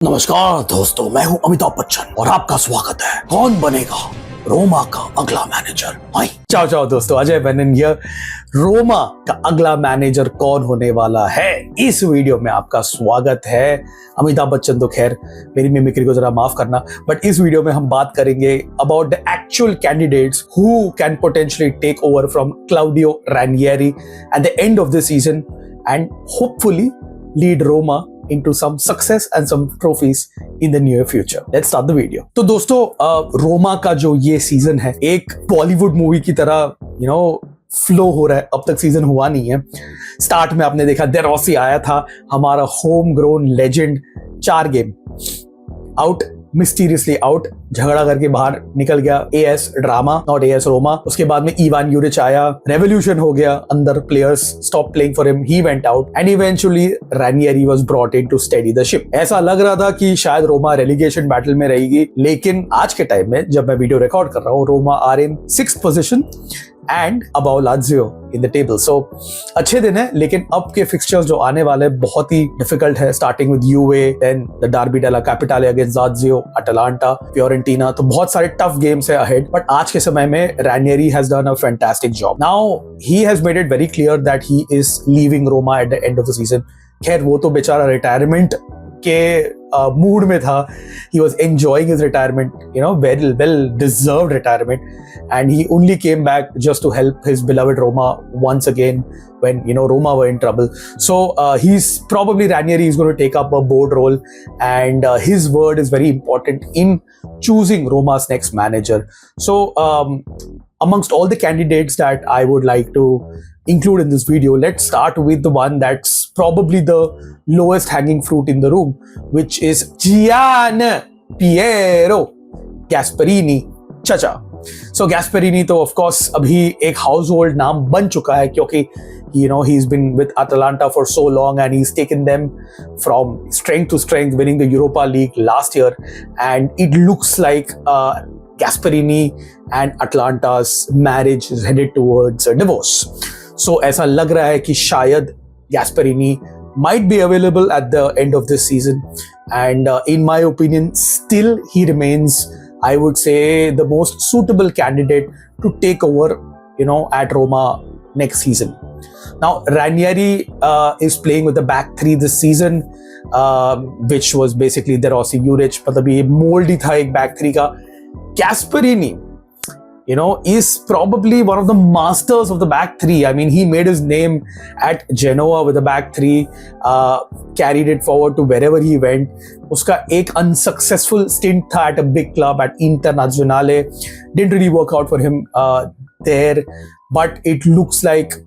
नमस्कार दोस्तों, मैं हूं अमिताभ बच्चन और आपका स्वागत है कौन बनेगा रोमा का अगला मैनेजर। चाओ चाओ दोस्तों, अजय मेनन हियर। रोमा का अगला मैनेजर कौन होने वाला है, इस वीडियो में आपका स्वागत है। अमिताभ बच्चन तो खैर मेरी मिमिक्री को जरा माफ करना, बट इस वीडियो में हम बात करेंगे about the actual candidates who can potentially take over from Claudio Ranieri at the end of the season and hopefully lead Roma into some success and some trophies in the near future. Let's start the video. तो दोस्तों, रोमा का जो ये season है एक Bollywood movie की तरह flow हो रहा है। अब तक सीजन हुआ नहीं है। स्टार्ट में आपने देखा दे रॉसी आया था, हमारा home grown legend, 4 game out, mysteriously out, झगड़ा करके बाहर निकल गया। As drama, not AS Roma. उसके बाद में इवान यूरिच आया, रेवोल्यूशन हो गया अंदर, players stop playing for him, he went out and eventually Ranieri was brought in to steady the ship. ऐसा लग रहा था कि शायद रोमा रेलीगेशन बैटल में रहेगी, लेकिन आज के टाइम में जब मैं वीडियो रिकॉर्ड कर रहा हूँ, Roma are in 6th position and about Lazio in the table. So अच्छे दिन है, लेकिन अब के फिक्सचर्स जो आने वाले बहुत ही डिफिकल्ट है, starting with Juve, then the derby della capitale against Lazio, Atalanta, Fiorentina. तो बहुत सारे टफ गेम्स है अहेड, बट आज के समय में Ranieri has done a fantastic job. Now he has made it very clear that he is leaving Roma at the end of the season. खैर वो तो बेचारा रिटायरमेंट के मूड में था। He was enjoying his retirement, well deserved retirement, and he only came back just to help his beloved Roma once again when Roma were in trouble. So he's probably Ranieri is going to take up a board role, and his word is very important in choosing Roma's next manager. So amongst all the candidates that I would like to include in this video, let's start with the one that's probably the lowest hanging fruit in the room, which is Gian, Piero, Gasperini, Chacha. So Gasperini तो of course अभी एक household नाम बन चुका है, क्योंकि he's been with Atalanta for so long and he's taken them from strength to strength, winning the Europa League last year, and it looks like Gasperini and Atlanta's marriage is headed towards a divorce. So ऐसा लग रहा है कि शायद Gasperini might be available at the end of this season, and in my opinion still he remains, I would say, the most suitable candidate to take over at Roma next season. Now Ranieri is playing with the back 3 this season, which was basically De Rossi, Juric, मतलब ये mold ही था एक back 3 का। Gasperini is probably one of the masters of the back 3. I mean, he made his name at Genoa with the back 3, carried it forward to wherever he went. उसका एक unsuccessful stint था at a big club at Internazionale. Didn't really work out for him there, but it looks like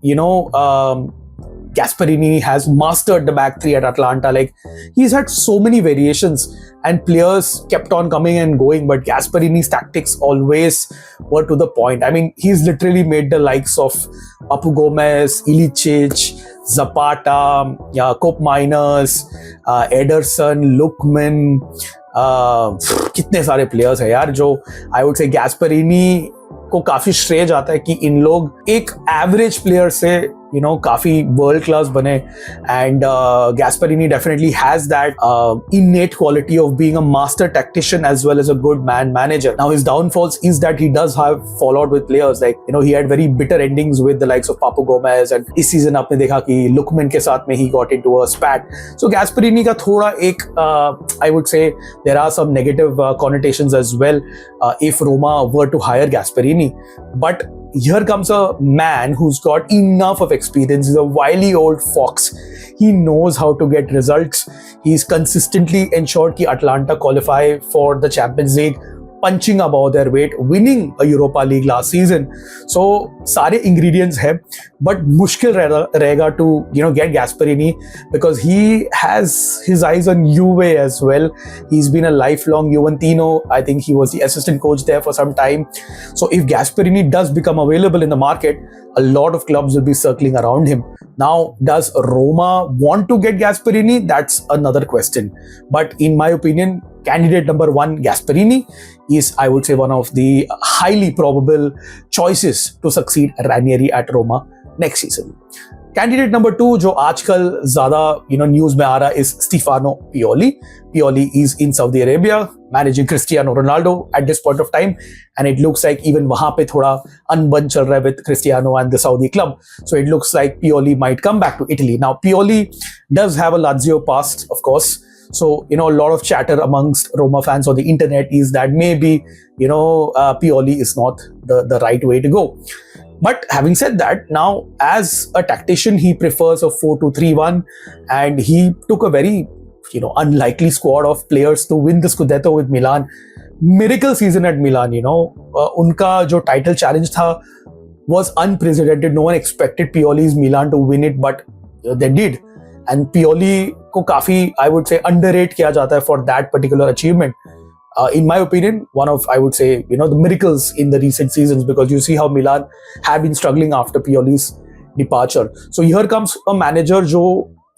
Gasperini has mastered the back 3 at Atlanta. Like, he's had so many variations and players kept on coming and going, but Gasperini's tactics always were to the point. I mean, he's literally made the likes of Papu Gomez, Ilicic, Zapata, Koop Miners, Ederson, Lookman, कितने सारे players हैं यार, जो I would say Gasperini को काफी श्रेय जाता है कि इन लोग एक एवरेज प्लेयर से काफी वर्ल्ड क्लास बने। And Gasperini definitely has that innate quality of being a master tactician as well as a good man manager. Now his downfalls is that he does have fallout with players, like he had very bitter endings with the likes of Papu Gomez, and इस season आपने देखा कि Lookman के साथ में he got into a spat. So Gasperini का थोड़ा एक I would say there are some negative connotations as well if Roma were to hire Gasperini, but here comes a man who's got enough of experience. He's a wily old fox. He knows how to get results. He's consistently ensured कि Atlanta qualify for the Champions League, punching above their weight, winning a Europa League last season. So सारे ingredients है, but मुश्किल रहेगा to get Gasperini, because he has his eyes on Juve as well. He's been a lifelong Juventino. I think he was the assistant coach there for some time. So if Gasperini does become available in the market, a lot of clubs will be circling around him. Now, does Roma want to get Gasperini? That's another question. But in my opinion, candidate number 1, Gasperini, is, I would say, one of the highly probable choices to succeed Ranieri at Roma next season. Candidate number 2 जो आजकल ज्यादा news में आ रहा है is Stefano Pioli. Pioli is in Saudi Arabia managing Cristiano Ronaldo at this point of time, and it looks like even वहां पे थोड़ा अनबन चल रहा है with Cristiano and the Saudi club. So it looks like Pioli might come back to Italy. Now Pioli does have a Lazio past, of course. So a lot of chatter amongst Roma fans on the internet is that maybe Pioli is not the right way to go. But having said that, now as a tactician, he prefers a 4-2-3-1, and he took a very unlikely squad of players to win the Scudetto with Milan. Miracle season at Milan, unka jo title challenge tha was unprecedented. No one expected Pioli's Milan to win it, but they did. And Pioli ko kafi, I would say, underrate kiya jata hai for that particular achievement. In my opinion, one of, I would say, the miracles in the recent seasons, because you see how Milan have been struggling after Pioli's departure. So here comes a manager जो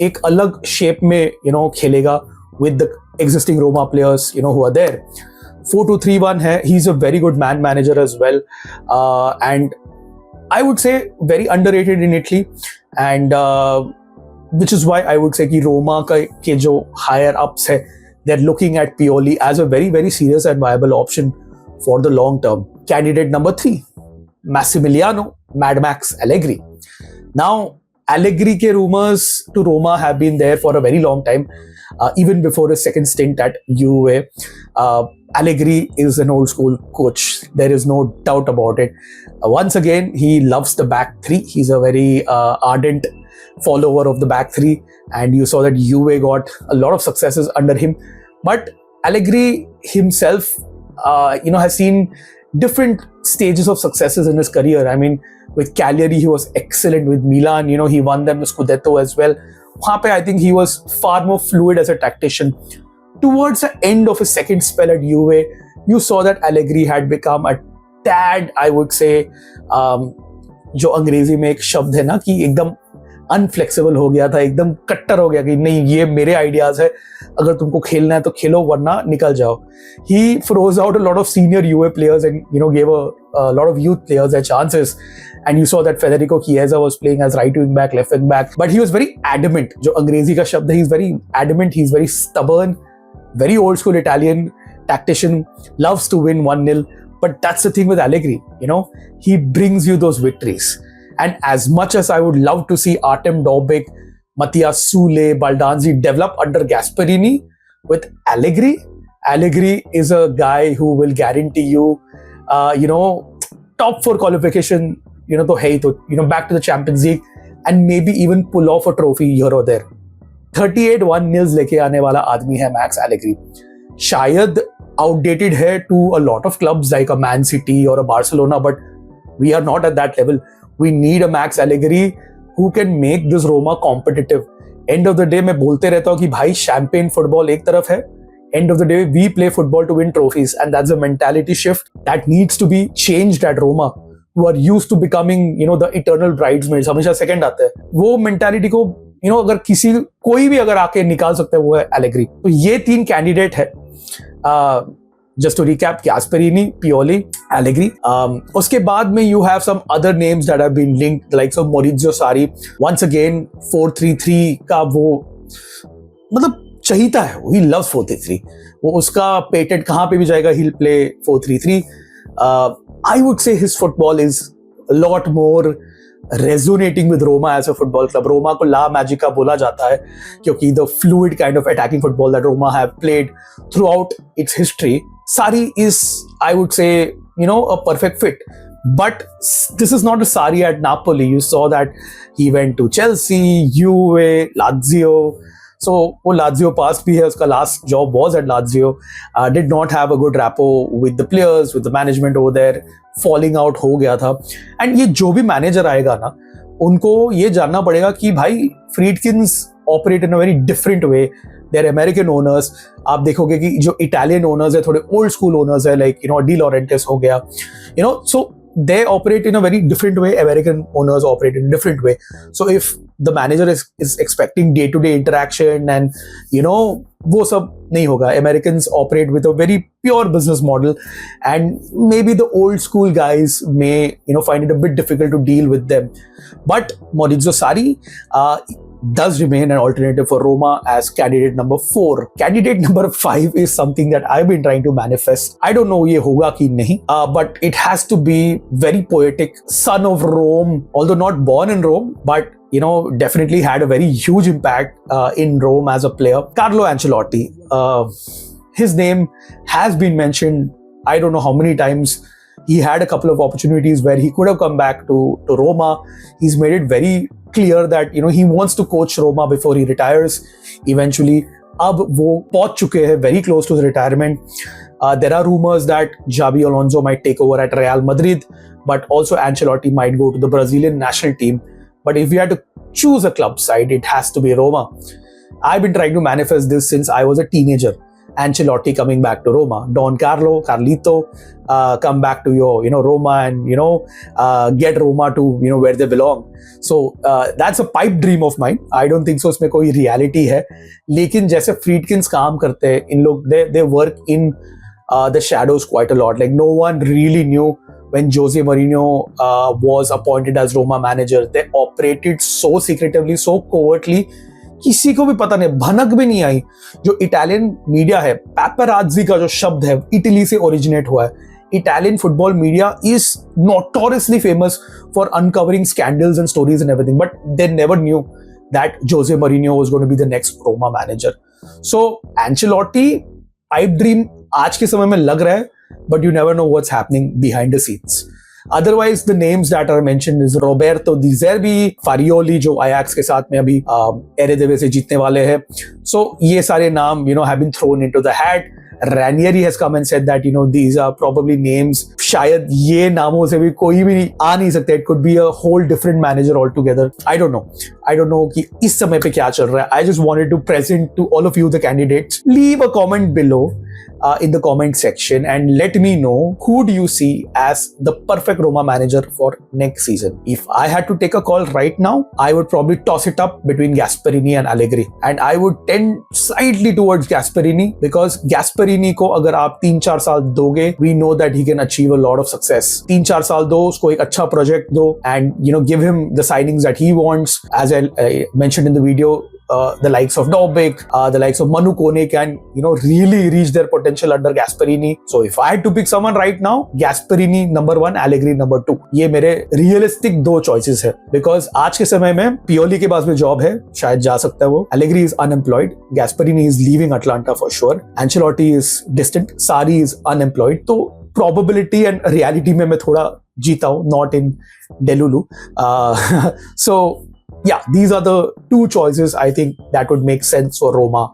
एक अलग shape में खेलेगा with the existing Roma players who are there. 4-2-3-1 है. He's a very good man manager as well, and I would say very underrated in Italy, and which is why I would say कि Roma के जो higher ups है, they're looking at Pioli as a very, very serious and viable option for the long term. Candidate number 3, Massimiliano, Mad Max Allegri. Now, Allegri ke rumors to Roma have been there for a very long time, even before his second stint at Juve. Allegri is an old school coach. There is no doubt about it. Once again, he loves the back three. He's a very ardent follower of the back three, and you saw that Juve got a lot of successes under him. But Allegri himself, has seen different stages of successes in his career. I mean, with Cagliari, he was excellent. With Milan, he won them the Scudetto as well. Wahan pe, I think he was far more fluid as a tactician. Towards the end of his second spell at Juve, you saw that Allegri had become a tad, I would say, जो अंग्रेजी में एक शब्द है ना कि एकदम अनफ्लेक्सिबल हो गया था, एकदम कट्टर हो गया कि नहीं ये मेरे आइडियाज है, अगर तुमको खेलना है तो खेलो वरना निकल जाओ. He froze out a lot of senior UA players and gave a lot of youth players their chances, and you saw that Federico Chiesa was playing as right wing back, left wing back, but he was very adamant. जो अंग्रेजी का शब्द है, he's very adamant, he's very stubborn, very old school Italian tactician, loves to win 1-0. But that's the thing with Allegri, he brings you those victories. And as much as I would love to see Artem Dovbyk, Matthias Sule, Baldanzi develop under Gasperini, with Allegri is a guy who will guarantee you, top 4 qualification, to hai to, back to the Champions League, and maybe even pull off a trophy here or there. 38 1-0 लेके आने वाला आदमी है max Allegri. शायद outdated है to a lot of clubs like a Man City or a Barcelona, but we are not at that level. We need a Max Allegri who can make this Roma competitive. End of the day मैं बोलते रहता हूँ कि भाई champagne football एक तरफ है. End of the day we play football to win trophies, and that's a mentality shift that needs to be changed at Roma, who are used to becoming the eternal bridesmaids. हमेशा second आते हैं. वो mentality को अगर कोई भी अगर आके निकाल सकता है वो है Allegri. तो ये 3 कैंडिडेट है. Just to recap, Gasperini, Pioli, Allegri. उसके बाद में you have some other names that have been linked, like some Maurizio Sarri. Once again, 4-3-3 का वो मतलब चाहता है, he loves 4-3-3. वो उसका पेटेंट कहाँ पे भी जाएगा, he'll play 4-3-3. I would say his football is a lot more resonating with Roma as a football club. Roma को La Magica बोला जाता है क्योंकि the fluid kind of attacking football that Roma have played throughout its history. Sarri is, I would say, a perfect fit. But this is not a Sarri at Napoli. You saw that he went to Chelsea, Juve, Lazio. So वो Lazio past भी है, उसका last job was at Lazio. Did not have a good rapport with the players, with the management over there. Falling out हो गया था. And ये जो भी manager आएगा ना, उनको ये जानना पड़ेगा कि भाई Friedkins operate in a very different way. They're American owners. आप देखोगे कि जो Italian owners है, थोड़े old school owners है, like De Laurentiis हो गया. So they operate in a very different way. American owners operate in a different way. So if the manager is expecting day-to-day interaction and वो सब नहीं होगा. Americans operate with a very pure business model, and maybe the old school guys may find it a bit difficult to deal with them. But Maurizio Sarri does remain an alternative for Roma as candidate number 4. Candidate number 5 is something that I've been trying to manifest. I don't know ये होगा कि नहीं, but it has to be very poetic. Son of Rome, although not born in Rome, but definitely had a very huge impact in Rome as a player. Carlo Ancelotti. His name has been mentioned I don't know how many times. He had a couple of opportunities where he could have come back to Roma. He's made it very clear that he wants to coach Roma before he retires eventually. अब वो पहुंच चुके हैं very close to the retirement. There are rumors that Xabi Alonso might take over at Real Madrid, but also Ancelotti might go to the Brazilian national team. But if we had to choose a club side, it has to be Roma. I've been trying to manifest this since I was a teenager. Ancelotti coming back to Roma, Don Carlito, come back to your Roma and get Roma to where they belong. So that's a pipe dream of mine. I don't think so उसमें कोई reality है. लेकिन जैसे Friedkins काम करते हैं, इन लोग they work in the shadows quite a lot. Like no one really knew when Jose Mourinho was appointed as Roma manager. They operated so secretively, so covertly. किसी को भी पता नहीं, भनक भी नहीं आई. जो इटालियन मीडिया है, पैपराज़ी का जो शब्द है, इटली से ओरिजिनेट हुआ है. Italian football media is notoriously famous for uncovering scandals and stories and everything, but they never knew that Jose Mourinho was going to be the next Roma manager. So Ancelotti, pipe dream आज के समय में लग रहा है, but you never know what's happening behind the scenes. Otherwise, the names that are mentioned is Roberto Di Zerbi, Pioli जो Ajax के साथ में अभी एरेदिवे से जीतने वाले हैं. So ये सारे नाम have been thrown into the hat. Ranieri has come and said that these are probably names. शायद ये नामों से भी कोई भी आ नहीं सकता. It could be a whole different manager altogether. I don't know कि इस समय पे क्या चल रहा है. I just wanted to present to all of you the candidates. Leave a comment below in the comment section and let me know who do you see as the perfect Roma manager for next season. If I had to take a call right now, I would probably toss it up between Gasperini and Allegri, and I would tend slightly towards Gasperini because Gasperini को अगर आप 3-4 साल दोगे, we know that he can achieve a lot of success. 3-4 साल दो, उसको एक अच्छा project दो, and give him the signings that he wants. As I mentioned in the video, the likes of Dobbik, the likes of Manu Kone can really reach their potential under Gasperini. So if I had to pick someone right now, Gasperini number 1, Allegri number 2. ये मेरे realistic 2 choices है because आज के समय में Pioli के पास भी job है, शायद जा सकता है वो. Allegri is unemployed, Gasperini is leaving Atlanta for sure, Ancelotti is distant, Sarri is unemployed. तो probability and reality में मैं थोड़ा जीता हूँ, not in Delulu. So yeah, these are the 2 choices I think that would make sense for Roma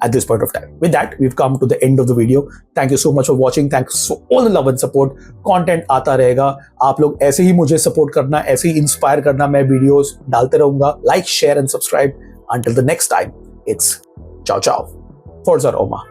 at this point of time. With that, we've come to the end of the video. Thank you so much for watching. Thanks for all the love and support. Content आता रहेगा. आप लोग ऐसे ही मुझे support करना, ऐसे ही inspire करना. मैं videos डालते रहूँगा. Like, share and subscribe. Until the next time, it's ciao ciao. Forza Roma.